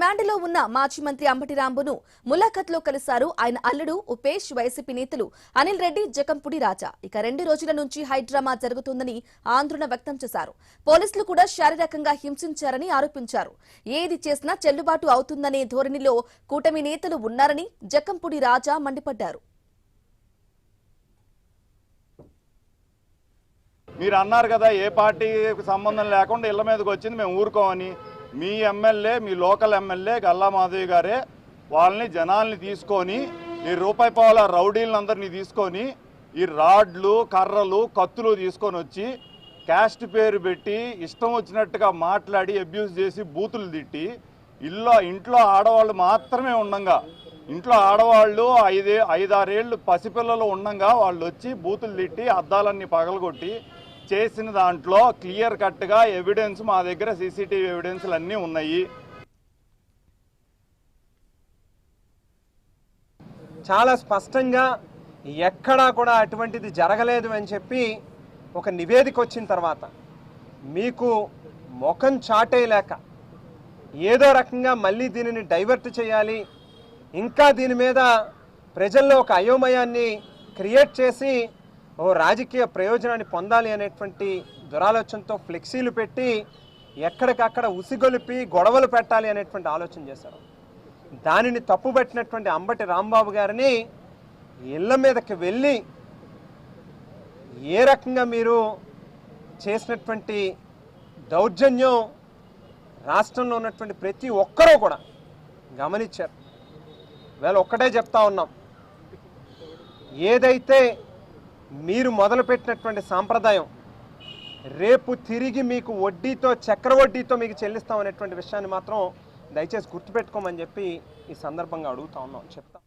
బ్రాండ్లో ఉన్న మాజీ మంత్రి అంబటి రాంబును ములాఖత్లో కలిశారు ఆయన అల్లుడు ఉపేష్, వైసీపీ నేతలు అనిల్ రెడ్డి, జకంపుడి రాజా. ఇక 2 రోజుల నుంచి హైడ్రామా జరుగుతుందని ఆందోళన వ్యక్తం చేశారు. పోలీసులు కూడా శారీరకంగా హింసించారని ఆరోపించారు. ఏది చేసినా చెల్లుబాటు అవుతుందనే ధోరణిలో కూటమి నేతలు ఉన్నారని జకంపుడి రాజా మండిపడ్డారు. మీరు అన్నారు కదా, ఏ పార్టీకి సంబంధం లేకుండా ఇళ్ల మీదకి వచ్చింది మేము ఊరుకోమని. మీ ఎమ్మెల్యే, మీ లోకల్ ఎమ్మెల్యే గల్లా మాధవి గారే వాళ్ళని జనాల్ని తీసుకొని, ఈ రూపాయి పావుల రౌడీలందరినీ తీసుకొని, ఈ రాడ్లు, కర్రలు, కత్తులు తీసుకొని వచ్చి క్యాస్ట్ పేరు పెట్టి ఇష్టం వచ్చినట్టుగా మాట్లాడి అబ్యూస్ చేసి బూతులు తిట్టి ఇంట్లో ఆడవాళ్ళు మాత్రమే ఉండంగా, ఇంట్లో ఆడవాళ్ళు 5-6 ఏళ్ళు పసిపిల్లలు ఉండంగా వాళ్ళు వచ్చి బూతులు తిట్టి అద్దాలన్నీ పగలగొట్టి చేసిన దాంట్లో క్లియర్ కట్గా ఎవిడెన్స్ మా దగ్గర సీసీటీవీ ఎవిడెన్స్లు అన్నీ ఉన్నాయి. చాలా స్పష్టంగా ఎక్కడా కూడా అటువంటిది జరగలేదు అని చెప్పి ఒక నివేదిక వచ్చిన తర్వాత మీకు ముఖం చాటేయలేక ఏదో రకంగా మళ్ళీ దీనిని డైవర్ట్ చేయాలి, ఇంకా దీని మీద ప్రజల్లో ఒక అయోమయాన్ని క్రియేట్ చేసి ఓ రాజకీయ ప్రయోజనాన్ని పొందాలి అనేటువంటి దురాలోచనతో ఫ్లెక్సీలు పెట్టి ఎక్కడికక్కడ ఉసిగొలిపి గొడవలు పెట్టాలి అనేటువంటి ఆలోచన చేశారు. దానిని తప్పుపట్టినటువంటి అంబటి రాంబాబు గారిని ఇళ్ల మీదకి వెళ్ళి ఏ రకంగా మీరు చేసినటువంటి దౌర్జన్యం రాష్ట్రంలో ఉన్నటువంటి ప్రతి ఒక్కరూ కూడా గమనించారు. వేళ ఒక్కటే చెప్తా ఉన్నాం, ఏదైతే మీరు మొదలుపెట్టినటువంటి సాంప్రదాయం రేపు తిరిగి మీకు వడ్డీతో, చక్రవడ్డీతో మీకు చెల్లిస్తాం అనేటువంటి విషయాన్ని మాత్రం దయచేసి గుర్తుపెట్టుకోమని చెప్పి ఈ సందర్భంగా అడుగుతా ఉన్నాం, చెప్తా.